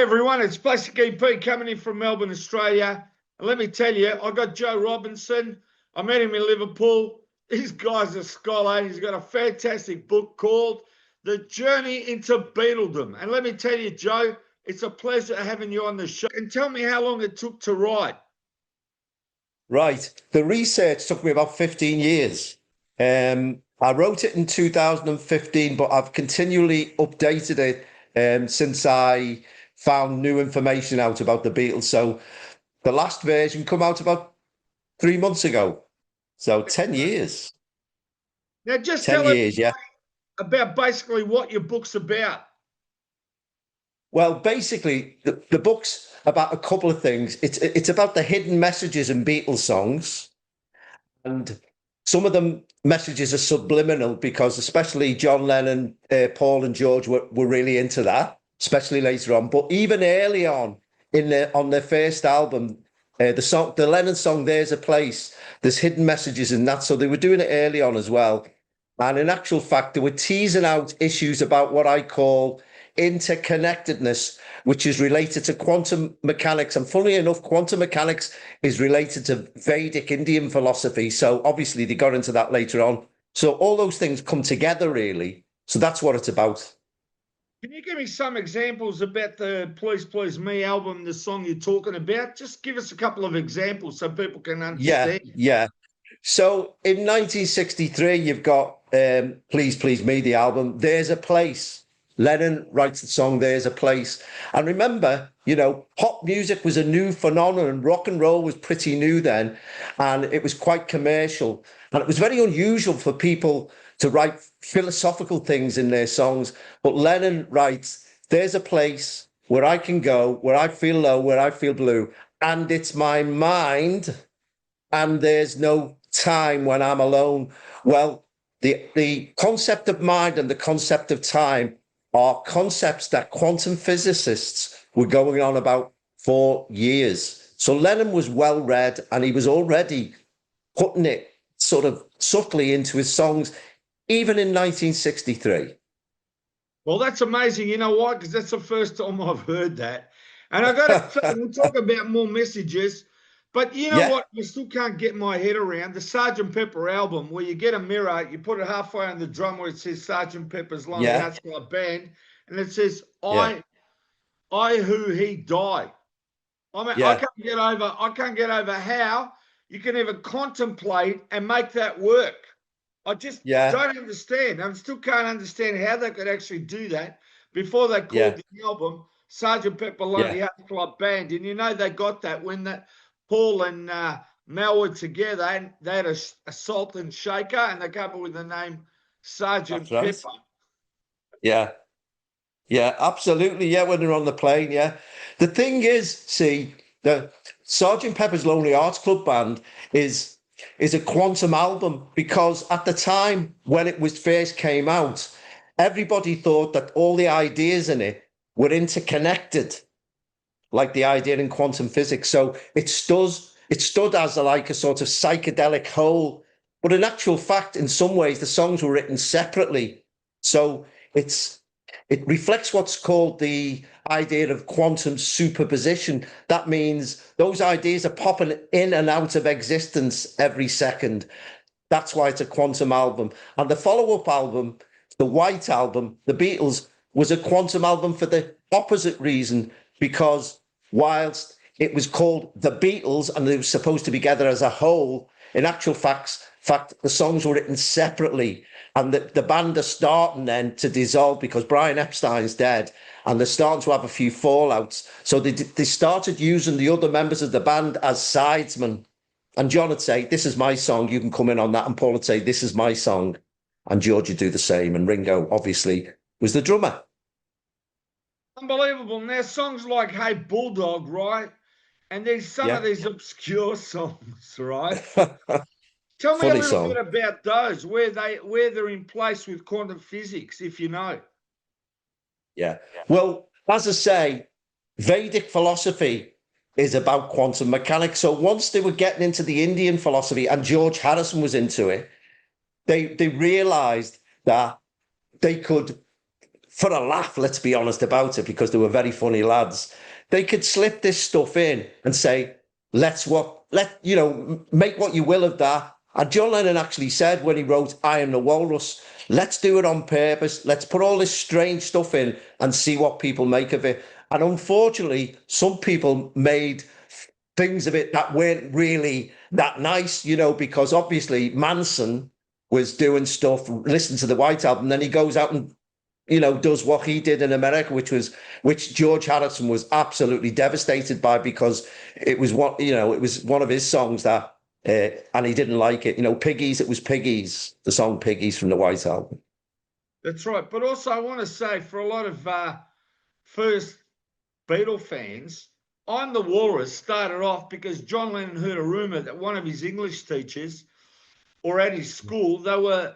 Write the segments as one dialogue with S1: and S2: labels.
S1: Everyone, it's Plastic EP coming in from Melbourne, Australia. And let me tell you, I got Joe Robinson. I met him in Liverpool. This guy's a scholar. He's got a fantastic book called The Journey into Beatledom. And let me tell you, Joe, it's a pleasure having you on the show. And tell me how long it took to write.
S2: Right. The research took me about 15 years. I wrote it in 2015, but I've continually updated it since I found new information out about the Beatles. So the last version come out about 3 months ago. So 10 years.
S1: Now, just
S2: 10
S1: tell
S2: years, yeah.
S1: about basically what your book's about.
S2: Well, basically, the book's about a couple of things. It's about the hidden messages in Beatles songs. And some of them messages are subliminal because especially John Lennon, Paul and George were really into that, especially later on. But even early on on their first album, the Lennon song, There's a Place, there's hidden messages in that. So they were doing it early on as well. And in actual fact, they were teasing out issues about what I call interconnectedness, which is related to quantum mechanics. And funnily enough, quantum mechanics is related to Vedic Indian philosophy. So obviously they got into that later on. So all those things come together, really. So that's what it's about.
S1: Can you give me some examples about the Please Please Me album, the song you're talking about? Just give us a couple of examples so people can understand.
S2: Yeah. So in 1963, you've got Please Please Me, the album. There's a Place. Lennon writes the song, There's a Place. And remember, pop music was a new phenomenon. Rock and roll was pretty new then. And it was quite commercial. And it was very unusual for people to write philosophical things in their songs. But Lennon writes, there's a place where I can go, where I feel low, where I feel blue. And it's my mind. And there's no time when I'm alone. Well, the concept of mind and the concept of time are concepts that quantum physicists were going on about for years. So Lennon was well read and he was already putting it sort of subtly into his songs, even in 1963.
S1: Well, that's amazing. You know what? Because that's the first time I've heard that. And I got to say, we'll talk about more messages. But you know what? I still can't get my head around the Sgt. Pepper album where you get a mirror, you put it halfway on the drum where it says Sgt. Pepper's Lonely Hearts Club Band, and it says, I who he die. I mean, I can't get over how you can even contemplate and make that work. I just don't understand. I still can't understand how they could actually do that before they called the album Sgt. Pepper Lonely Hearts Club Band. And they got that when that Paul and Mel were together, and they had a salt and shaker, and they came up with the name Sgt. Pepper.
S2: Yeah, absolutely. Yeah, when they're on the plane. Yeah, the thing is, see, the Sgt. Pepper's Lonely Hearts Club Band is a quantum album because at the time when it was first came out, everybody thought that all the ideas in it were interconnected, like the idea in quantum physics. So it stood as a sort of psychedelic whole. But in actual fact, in some ways, the songs were written separately. So it reflects what's called the idea of quantum superposition. That means those ideas are popping in and out of existence every second. That's why it's a quantum album. And the follow-up album, the White Album, the Beatles, was a quantum album for the opposite reason, because whilst it was called the Beatles and they were supposed to be together as a whole, in actual fact, the songs were written separately. And the band are starting then to dissolve because Brian Epstein's dead and they're starting to have a few fallouts. So they started using the other members of the band as sidesmen. And John would say, this is my song, you can come in on that. And Paul would say, this is my song. And George would do the same. And Ringo, obviously, was the drummer.
S1: Unbelievable. Now, songs like Hey Bulldog, right? And there's some of these obscure songs, right? Tell me a little bit about those, where they're in place with quantum physics, if you know.
S2: Yeah. Well, as I say, Vedic philosophy is about quantum mechanics. So once they were getting into the Indian philosophy, and George Harrison was into it, they realized that they could for a laugh, let's be honest about it, because they were very funny lads. They could slip this stuff in and say, make what you will of that. And John Lennon actually said when he wrote I Am the Walrus, let's do it on purpose. Let's put all this strange stuff in and see what people make of it. And unfortunately, some people made things of it that weren't really that nice, because obviously Manson was doing stuff, listen to the White Album, then he goes out and does what he did in America, which George Harrison was absolutely devastated by, because it was one of his songs that, and he didn't like it. Piggies, it was Piggies, the song Piggies from the White Album.
S1: That's right. But also I want to say, for a lot of first Beatle fans, I'm the Walrus started off because John Lennon heard a rumor that one of his English teachers, or at his school, they were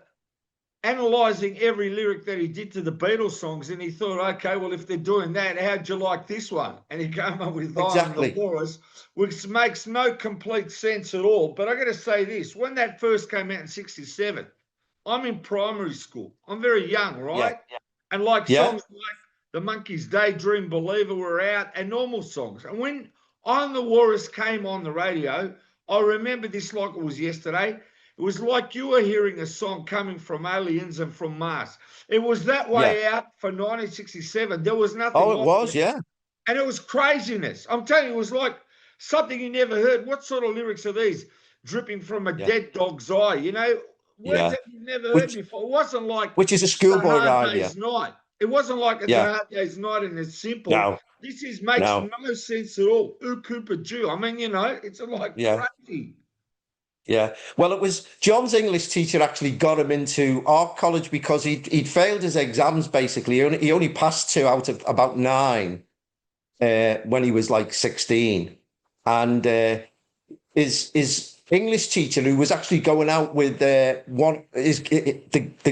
S1: analysing every lyric that he did to the Beatles songs, and he thought, okay, well, if they're doing that, how'd you like this one? And he came up with
S2: Exactly.
S1: I'm the Walrus, which makes no complete sense at all. But I got to say this, when that first came out in 1967, I'm in primary school. I'm very young, right?
S2: Yeah.
S1: And songs like The Monkees' Daydream Believer were out, and normal songs. And when I'm the Walrus came on the radio, I remember this like it was yesterday. It was like you were hearing a song coming from aliens and from Mars. It was that way out for 1967. There was nothing.
S2: Oh, it was,
S1: yeah. And it was craziness. I'm telling you, it was like something you never heard. What sort of lyrics are these? Dripping from a dead dog's eye, words that you've never heard before. It wasn't like
S2: which is a schoolboy
S1: Hard Day's Night. It wasn't like It's a Hard Day's Night and it's simple.
S2: No.
S1: This makes no sense at all. Ooh, Cooper Jew. I mean, it's like crazy.
S2: Yeah, well, it was John's English teacher actually got him into art college because he'd failed his exams, basically. He only passed 2 out of about 9 when he was like 16. And his English teacher, who was actually going out with the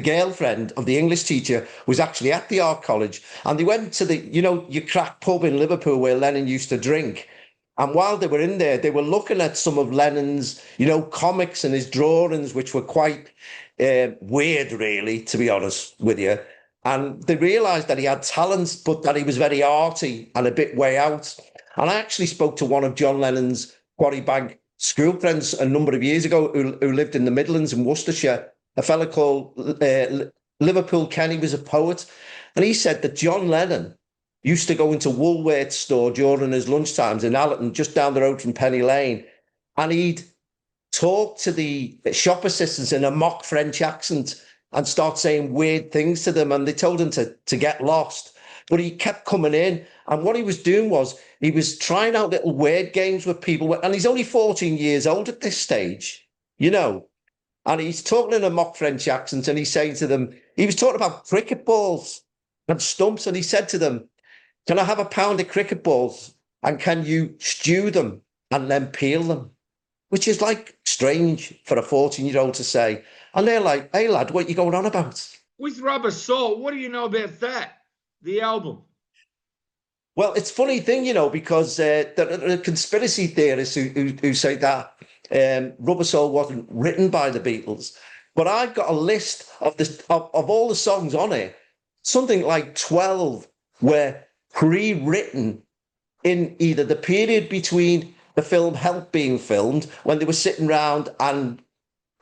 S2: girlfriend of the English teacher, was actually at the art college. And they went to the, your crack pub in Liverpool where Lennon used to drink. And while they were in there, they were looking at some of Lennon's, comics and his drawings, which were quite weird, really, to be honest with you. And they realised that he had talents, but that he was very arty and a bit way out. And I actually spoke to one of John Lennon's Quarry Bank school friends a number of years ago who lived in the Midlands in Worcestershire, a fella called Liverpool Kenny, was a poet. And he said that John Lennon used to go into Woolworths store during his lunchtimes in Allerton, just down the road from Penny Lane. And he'd talk to the shop assistants in a mock French accent and start saying weird things to them. And they told him to get lost. But he kept coming in. And what he was doing was he was trying out little word games with people. And he's only 14 years old at this stage, And he's talking in a mock French accent. And he's saying to them, he was talking about cricket balls and stumps. And he said to them, can I have a pound of cricket balls and can you stew them and then peel them? Which is like strange for a 14-year-old to say. And they're like, hey, lad, what are you going on about?
S1: With Rubber Soul, what do you know about that, the album?
S2: Well, it's a funny thing, because the conspiracy theorists who say that Rubber Soul wasn't written by the Beatles. But I've got a list of all the songs on it, something like 12 were pre-written in either the period between the film Help being filmed, when they were sitting around and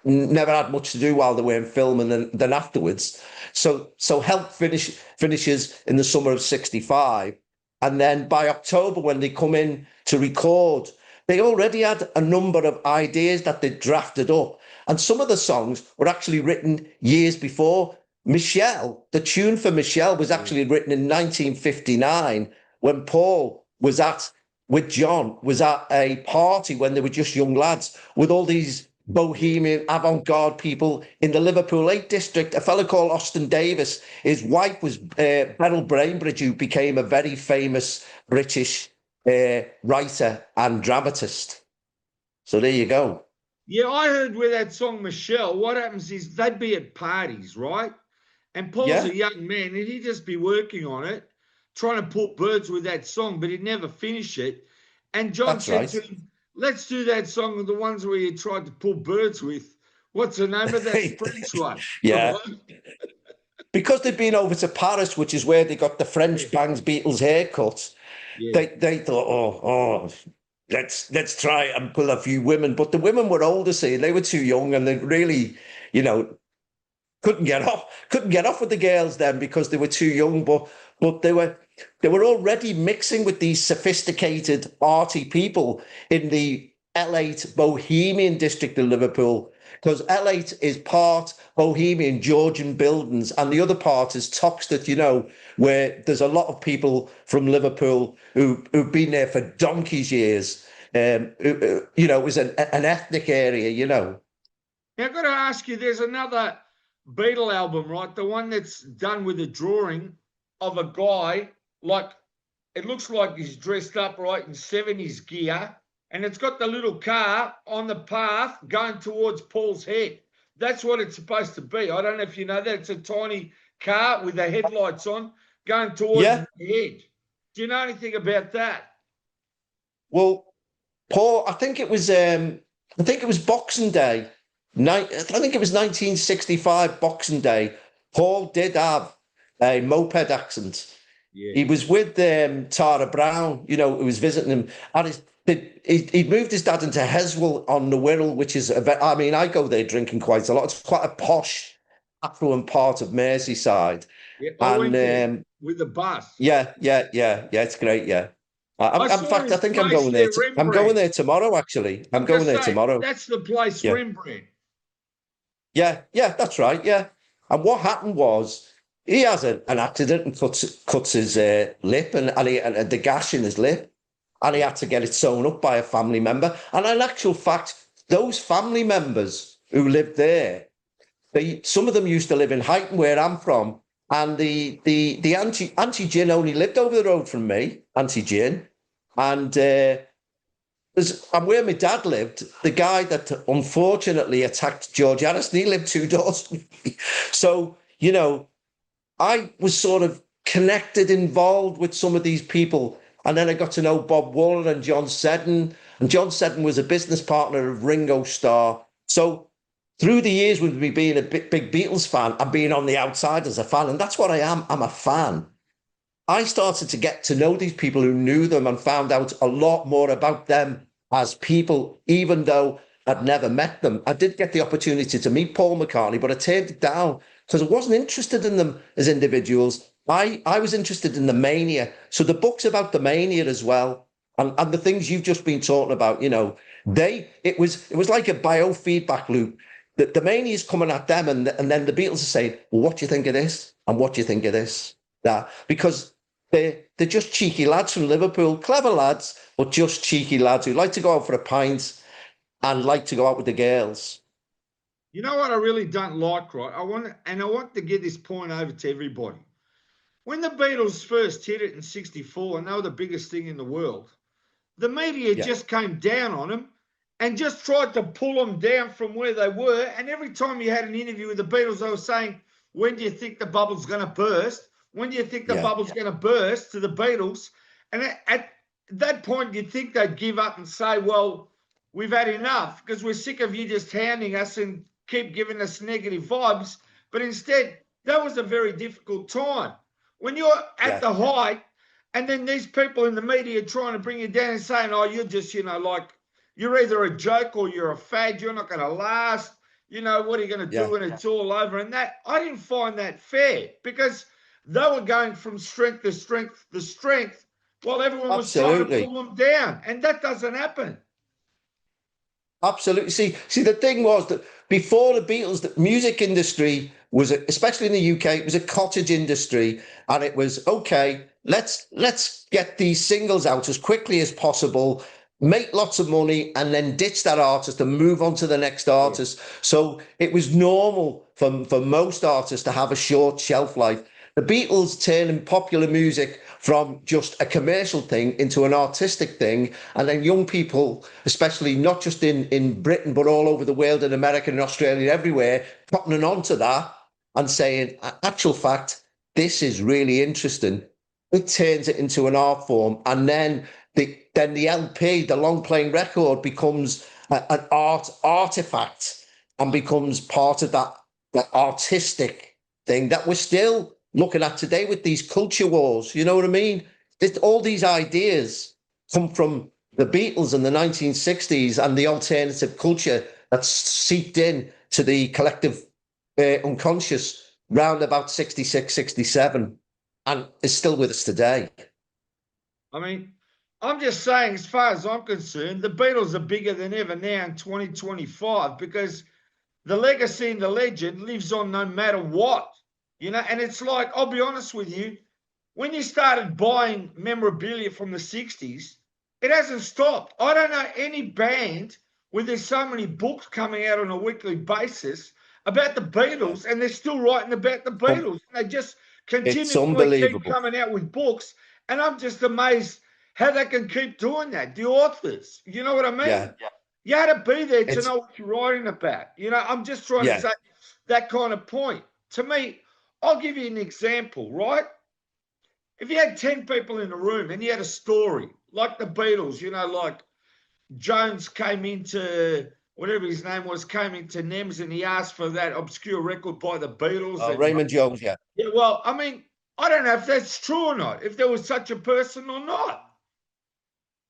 S2: never had much to do while they were filming, and then afterwards. So Help finishes in the summer of 65. And then by October, when they come in to record, they already had a number of ideas that they drafted up. And some of the songs were actually written years before. Michelle, the tune for Michelle was actually written in 1959 when Paul was with John, was at a party when they were just young lads with all these bohemian avant-garde people in the Liverpool 8 district. A fellow called Austin Davis, his wife was Beryl Brainbridge, who became a very famous British writer and dramatist. So there you go.
S1: Yeah, I heard with that song, Michelle, what happens is they'd be at parties, right? And Paul's a young man, and he'd just be working on it, trying to put birds with that song, but he'd never finish it. And John said to him, let's do that song with the ones where you tried to pull birds with. What's the name of that French one?
S2: Yeah. because they'd been over to Paris, which is where they got the French Bangs Beatles haircuts.
S1: Yeah.
S2: They thought, let's try and pull a few women, but the women were older, see, they were too young, and they really, couldn't get off with the girls then because they were too young. But they were already mixing with these sophisticated, arty people in the L8 Bohemian district of Liverpool, because L8 is part Bohemian, Georgian buildings, and the other part is Toxteth, where there's a lot of people from Liverpool who've been there for donkey's years. It was an ethnic area.
S1: Now, I've got to ask you, there's another Beatle album, right? The one that's done with a drawing of a guy, like, it looks like he's dressed up, right, in 70s gear, and it's got the little car on the path going towards Paul's head. That's what it's supposed to be. I don't know if you know that. It's a tiny car with the headlights on going towards the head. Do you know anything about that?
S2: Well, Paul, I think it was Boxing Day. I think it was 1965 Boxing Day. Paul did have a moped accident. Yeah. He was with Tara Brown, who was visiting him. And he'd moved his dad into Heswell on the Wirral, which is, I go there drinking quite a lot. It's quite a posh, affluent part of Merseyside.
S1: Yeah, I went there with the bus.
S2: Yeah, it's great, yeah. In fact, I think I'm going there. I'm going there tomorrow, actually. I'm going there tomorrow.
S1: That's the place, Rembrandt.
S2: Yeah, that's right, yeah. And what happened was he has an accident and cuts his lip and the gash in his lip, and he had to get it sewn up by a family member. And in actual fact, those family members who lived there, some of them used to live in Huyton, where I'm from, and the Auntie Gin only lived over the road from me, Auntie Gin, and where my dad lived, the guy that unfortunately attacked George Harrison, he lived 2 doors from me. So, I was sort of connected, involved with some of these people. And then I got to know Bob Waller and John Seddon. And John Seddon was a business partner of Ringo Starr. So through the years, with me being a big Beatles fan and being on the outside as a fan, and that's what I am, I'm a fan. I started to get to know these people who knew them and found out a lot more about them as people, even though I'd never met them. I did get the opportunity to meet Paul McCartney, but I turned it down because I wasn't interested in them as individuals. I was interested in the mania. So the book's about the mania as well. And the things you've just been talking about, it was like a biofeedback loop. The mania is coming at them, and then the Beatles are saying, well, what do you think of this? And what do you think of this? That because they're just cheeky lads from Liverpool, clever lads, but just cheeky lads who like to go out for a pint and like to go out with the girls.
S1: You know what I really don't like, right? I want to get this point over to everybody. When the Beatles first hit it in 64, and they were the biggest thing in the world, the media just came down on them and just tried to pull them down from where they were. And every time you had an interview with the Beatles, they were saying, when do you think the bubble's going to burst? When do you think the bubble's going to burst to the Beatles? And at that point, you'd think they'd give up and say, well, we've had enough because we're sick of you just hounding us and keep giving us negative vibes. But instead, that was a very difficult time. When you're at the height, and then these people in the media trying to bring you down and saying, oh, you're just, you're either a joke or you're a fad, you're not going to last, what are you going to do when it's all over? And that, I didn't find that fair because they were going from strength to strength to strength while everyone was trying to pull them down. And that doesn't happen.
S2: Absolutely. See, the thing was that before the Beatles, the music industry was, especially in the UK, it was a cottage industry, and it was, okay, let's get these singles out as quickly as possible, make lots of money, and then ditch that artist and move on to the next artist. So it was normal for most artists to have a short shelf life. The Beatles turning popular music from just a commercial thing into an artistic thing, and then young people, especially not just in Britain, but all over the world, in America and Australia, everywhere, cottoning on to that and saying, actual fact, this is really interesting. It turns it into an art form, and then the LP, the long playing record, becomes an art artifact and becomes part of that artistic thing that we're still looking at today with these culture wars. You know what I mean? All these ideas come from the Beatles in the 1960s and the alternative culture that seeped in to the collective unconscious round about 66, 67, and is still with us today.
S1: I mean, I'm just saying, as far as I'm concerned, the Beatles are bigger than ever now in 2025 because the legacy and the legend lives on no matter what, you know. And it's like, I'll be honest with you, when you started buying memorabilia from the 60s, it hasn't stopped. I don't know any band where there's so many books coming out on a weekly basis about the Beatles, and they're still writing about the Beatles. And they just continually keep coming out with books. And I'm just amazed how they can keep doing that. The authors, you know what I mean?
S2: Yeah.
S1: You had to be there to know what you're writing about. You know, I'm just trying to say that kind of point. To me, I'll give you an example, right? If you had 10 people in a room and you had a story, like the Beatles, you know, like Jones came into, whatever his name was, came into NEMS and he asked for that obscure record by the Beatles.
S2: Raymond Jones, yeah.
S1: Yeah, well, I mean, I don't know if that's true or not, if there was such a person or not.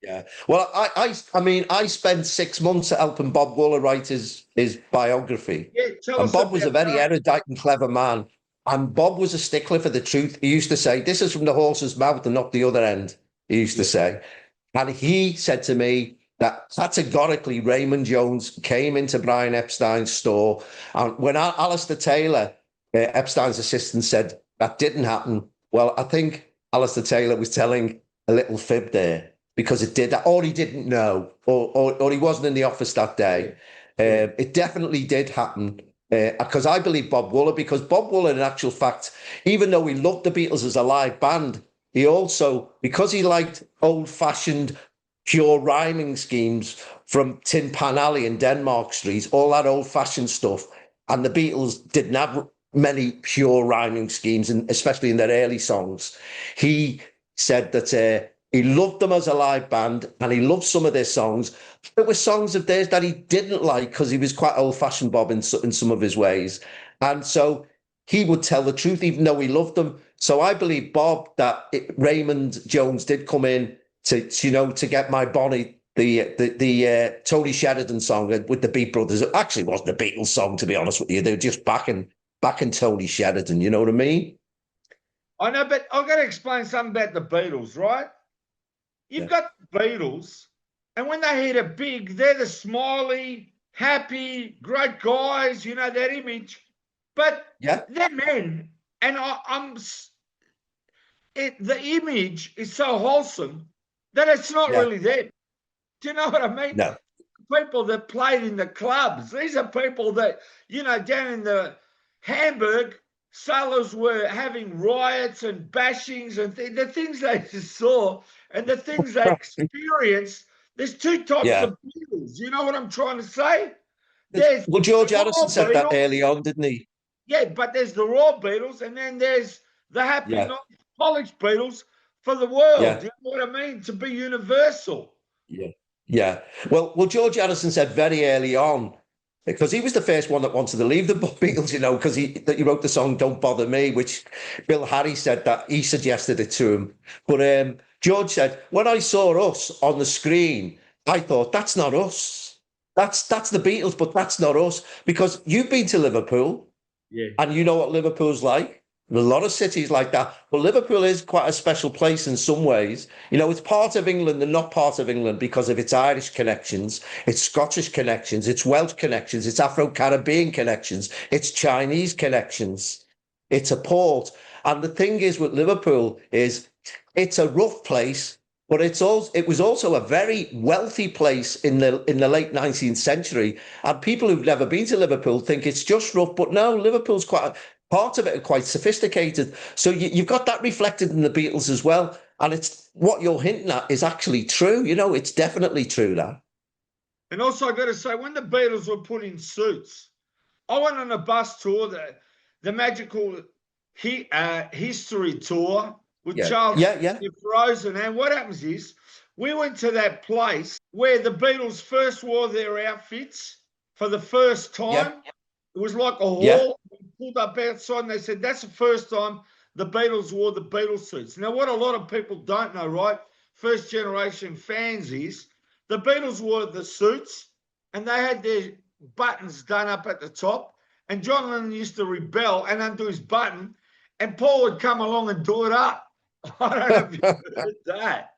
S2: Yeah. Well, I mean, I spent 6 months helping Bob Wooler write his biography.
S1: Yeah, tell us.
S2: Bob was a very erudite and clever man. And Bob was a stickler for the truth. He used to say, "This is from the horse's mouth and not the other end," he used to say. And he said to me that categorically Raymond Jones came into Brian Epstein's store. And when Alistair Taylor, Epstein's assistant, said that didn't happen, well, I think Alistair Taylor was telling a little fib there, because it did, or he didn't know, or he wasn't in the office that day. It definitely did happen. Because I believe Bob Wooler, because Bob Wooler, in actual fact, even though he loved the Beatles as a live band, he also, because he liked old-fashioned, pure rhyming schemes from Tin Pan Alley and Denmark Street, all that old-fashioned stuff, and the Beatles didn't have many pure rhyming schemes, and especially in their early songs, he said that he loved them as a live band, and he loved some of their songs. There were songs of theirs that he didn't like because he was quite old-fashioned, Bob, in some of his ways. And so he would tell the truth, even though he loved them. So I believe, Bob, that Raymond Jones did come in to get my Bonnie, the Tony Sheridan song with the Beat Brothers. It actually wasn't a Beatles song, to be honest with you. They were just backing Tony Sheridan, you know what I mean?
S1: I know, but I've got to explain something about the Beatles, right? You've got the Beatles, and when they hit it big, they're the smiley, happy, great guys, you know, that image. But they're men, and the image is so wholesome that it's not really them. Do you know what I mean?
S2: No.
S1: People that played in the clubs, these are people that, you know, down in the Hamburg, sailors were having riots and bashings and the things they saw and the things they experienced. There's two types of Beatles. You know what I'm trying to say?
S2: Well, George Harrison said that early on, didn't he?
S1: Yeah, but there's the raw Beatles, and then there's the happy, polished Beatles for the world. You know what I mean? To be universal.
S2: Yeah. Well, George Harrison said very early on, because he was the first one that wanted to leave the Beatles, you know, because he wrote the song "Don't Bother Me," which Bill Harry said that he suggested it to him. But George said, when I saw us on the screen, I thought, that's not us. That's the Beatles, but that's not us. Because you've been to Liverpool, and you know what Liverpool's like. There's a lot of cities like that. But Liverpool is quite a special place in some ways. You know, it's part of England and not part of England because of its Irish connections, its Scottish connections, its Welsh connections, its Afro-Caribbean connections, its Chinese connections. It's a port. And the thing is with Liverpool is it's a rough place, but it was also a very wealthy place in the late 19th century. And people who've never been to Liverpool think it's just rough, but no, Liverpool's part of it are quite sophisticated. So you've got that reflected in the Beatles as well. And it's what you're hinting at is actually true. You know, it's definitely true, that.
S1: And also, I got to say, when the Beatles were put in suits, I went on a bus tour, the magical history tour with Charles Frozen. And what happens is, we went to that place where the Beatles first wore their outfits for the first time. It was like a hall. pulled up outside and they said that's the first time the Beatles wore the Beatles suits. Now, what a lot of people don't know, right? First generation fans is the Beatles wore the suits and they had their buttons done up at the top. And John Lennon used to rebel and undo his button, and Paul would come along and do it up. I don't know if you heard that.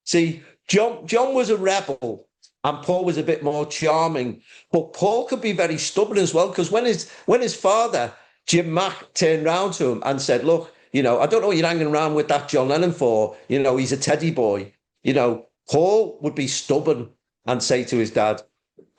S2: See, John was a rebel and Paul was a bit more charming. But Paul could be very stubborn as well, because when his father, Jim Mack, turned round to him and said, look, I don't know what you're hanging around with that John Lennon for. He's a teddy boy. Paul would be stubborn and say to his dad,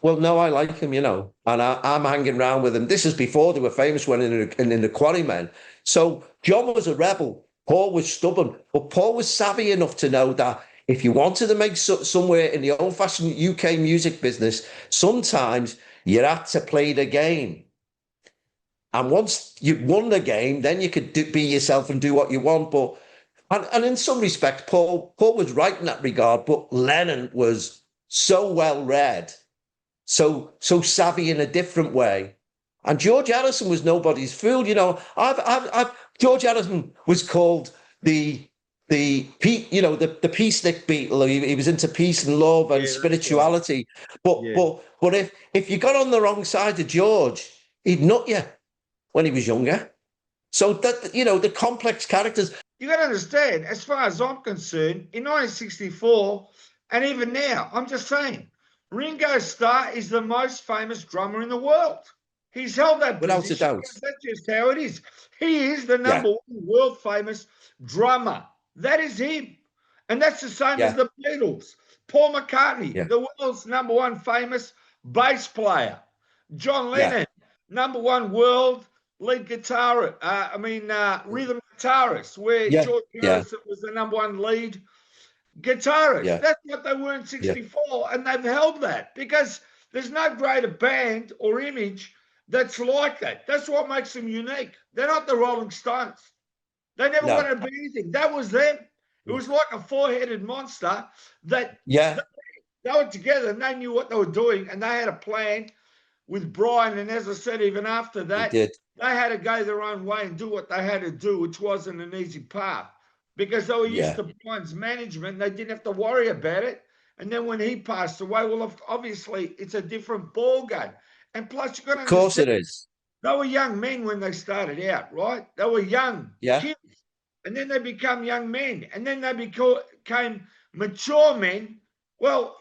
S2: well, no, I like him, and I'm hanging around with him. This is before they were famous when in the Quarrymen. So John was a rebel. Paul was stubborn, but Paul was savvy enough to know that if you wanted to make somewhere in the old-fashioned UK music business, sometimes you had to play the game. And once you won the game, then you could be yourself and do what you want. But and in some respects, Paul was right in that regard. But Lennon was so well read, so savvy in a different way. And George Harrison was nobody's fool. George Harrison was called the peacenik Beatle. He was into peace and love and spirituality. Right. But if you got on the wrong side of George, he'd nut you when he was younger. So that the complex characters.
S1: You got to understand, as far as I'm concerned, in 1964 and even now, I'm just saying, Ringo Starr is the most famous drummer in the world. He's held that
S2: without
S1: position.
S2: a doubt.
S1: That's just how it is. He is the number one world famous drummer. That is him. And that's the same as the Beatles. Paul McCartney, the world's number one famous bass player. John Lennon, number one world lead guitarist. Rhythm guitarist, where George Harrison was the number one lead guitarist. Yeah. That's what they were in 64, and they've held that because there's no greater band or image that's like that. That's what makes them unique. They're not the Rolling Stones. They never wanted to be anything. That was them. It was like a four-headed monster that they were together and they knew what they were doing and they had a plan with Brian. And as I said, even after that, they had to go their own way and do what they had to do, which wasn't an easy path because they were used to Brian's management. They didn't have to worry about it. And then when he passed away, well, obviously it's a different ball game. And plus, you've got to understand,
S2: of course it is.
S1: They were young men when they started out, right? They were young kids. And then they become young men. And then they became mature men. Well,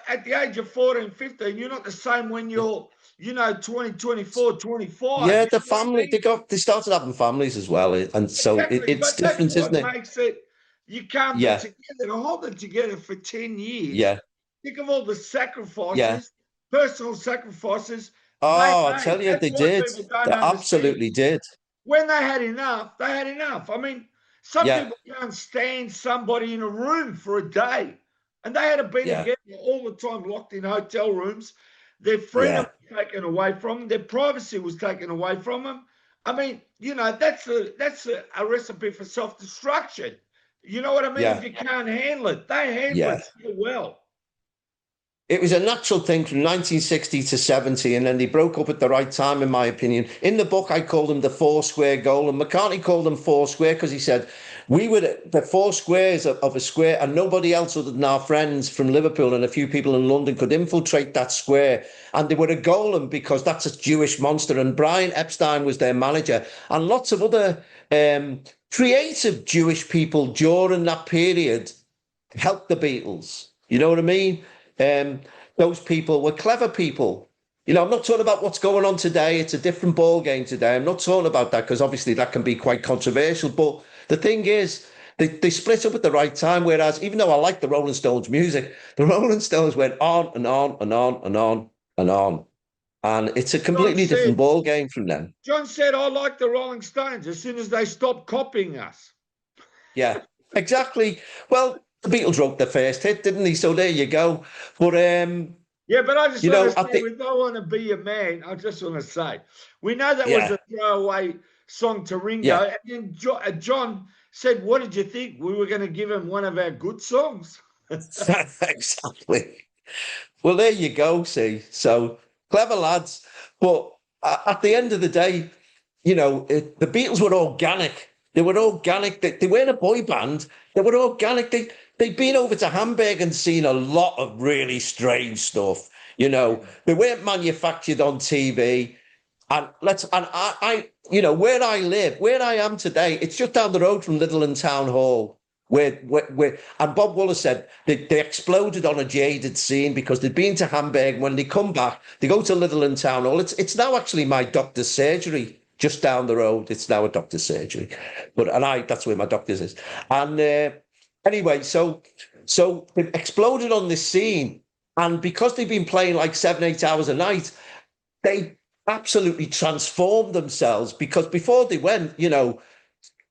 S1: at the age of 14, 15, you're not the same when you're, 20, 24, 25.
S2: Yeah, the family, they started having families as well. And so it's different, isn't it?
S1: Makes it, you can't be together to hold it together for 10 years.
S2: Yeah.
S1: Think of all the sacrifices, personal sacrifices.
S2: Oh, I tell you, they did. They absolutely did.
S1: When they had enough, they had enough. I mean, some people can't stand somebody in a room for a day. And they had to be together all the time, locked in hotel rooms. Their freedom was taken away from them. Their privacy was taken away from them. I mean, that's a recipe for self-destruction. You know what I mean? If you can't handle it, they handle it so well.
S2: It was a natural thing from 1960 to 70, and then they broke up at the right time, in my opinion. In the book, I called them the four square goal, and McCartney called them four square because he said, we were the four squares of a square, and nobody else other than our friends from Liverpool and a few people in London could infiltrate that square. And they were a golem because that's a Jewish monster, and Brian Epstein was their manager, and lots of other creative Jewish people during that period helped the Beatles. You know what I mean? Those people were clever people. I'm not talking about what's going on today. It's a different ball game today. I'm not talking about that because obviously that can be quite controversial. But the thing is, they split up at the right time. Whereas even though I like the Rolling Stones music, the Rolling Stones went on and on and on and on and on. And it's a completely different ball game from them.
S1: John said, I like the Rolling Stones as soon as they stopped copying us.
S2: Yeah, exactly. Well, the Beatles wrote the first hit, didn't they? So there you go. But
S1: but I just want to say, with I Want to Be Your Man, I just want to say, we know that was a throwaway song to Ringo. And then John said, what did you think? We were going to give him one of our good songs.
S2: Exactly. Well, there you go, see. So, clever lads. But at the end of the day, you know, the Beatles were organic. They were organic. They weren't a boy band. They were organic. They'd been over to Hamburg and seen a lot of really strange stuff. You know, they weren't manufactured on TV. And you know, where I live, where I am today, it's just down the road from Littleton Town Hall, and Bob Wallace said they exploded on a jaded scene because they'd been to Hamburg. When they come back, they go to Littleton Town Hall. It's now actually my doctor's surgery just down the road. It's now a doctor's surgery, that's where my doctor's is. And anyway, so they exploded on this scene, and because they've been playing like 7-8 hours a night, they absolutely transformed themselves. Because before they went, you know,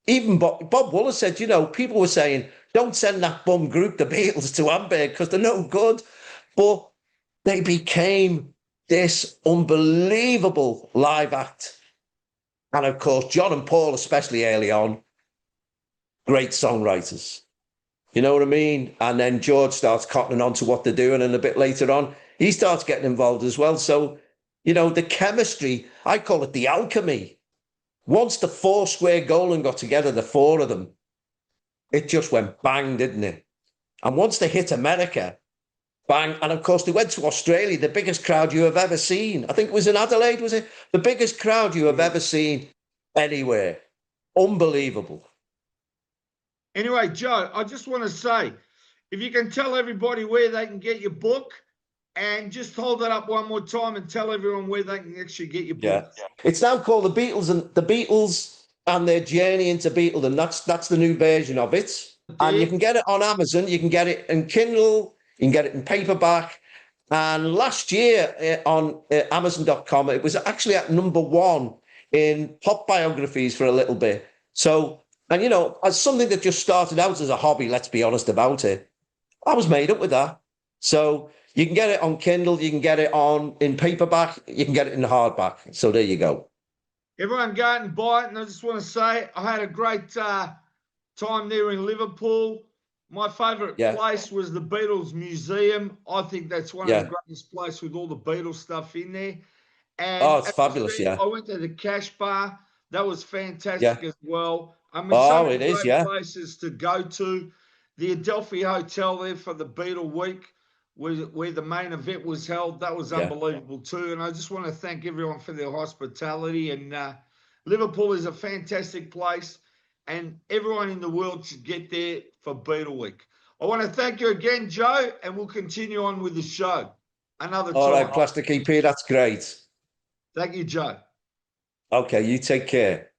S2: even Bob Wallace said, you know, people were saying, don't send that bum group, the Beatles, to Hamburg because they're no good. But they became this unbelievable live act. And of course, John and Paul, especially early on, great songwriters. You know what I mean? And then George starts cottoning on to what they're doing, and a bit later on, he starts getting involved as well. So, you know, the chemistry, I call it the alchemy. Once the four square Golan got together, the four of them, it just went bang, didn't it? And once they hit America, bang. And of course, they went to Australia, the biggest crowd you have ever seen. I think it was in Adelaide, was it? The biggest crowd you have ever seen anywhere. Unbelievable.
S1: Anyway, Joe, I just want to say, if you can tell everybody where they can get your book, and just hold that up one more time and tell everyone where they can actually get your book.
S2: Yeah. It's now called The Beatles and Their Journey into Beatledom. That's the new version of it. And you can get it on Amazon. You can get it in Kindle. You can get it in paperback. And last year on Amazon.com, it was actually at #1 in pop biographies for a little bit. So, and you know, as something that just started out as a hobby, let's be honest about it, I was made up with that. So you can get it on Kindle, you can get it in paperback, you can get it in hardback. So there you go.
S1: Everyone go out and buy it. And I just want to say I had a great time there in Liverpool. My favourite place was the Beatles Museum. I think that's one of the greatest places with all the Beatles stuff in there. And
S2: it's fabulous,
S1: I went to the Cash Bar. That was fantastic as well. I mean, so many great places to go to. The Adelphi Hotel there for the Beatle Week, where the main event was held. That was unbelievable too. And I just want to thank everyone for their hospitality. And Liverpool is a fantastic place, and everyone in the world should get there for Beatle Week. I want to thank you again, Joe, and we'll continue on with the show another time.
S2: All right, Plastic EP, that's great.
S1: Thank you, Joe.
S2: Okay, you take care.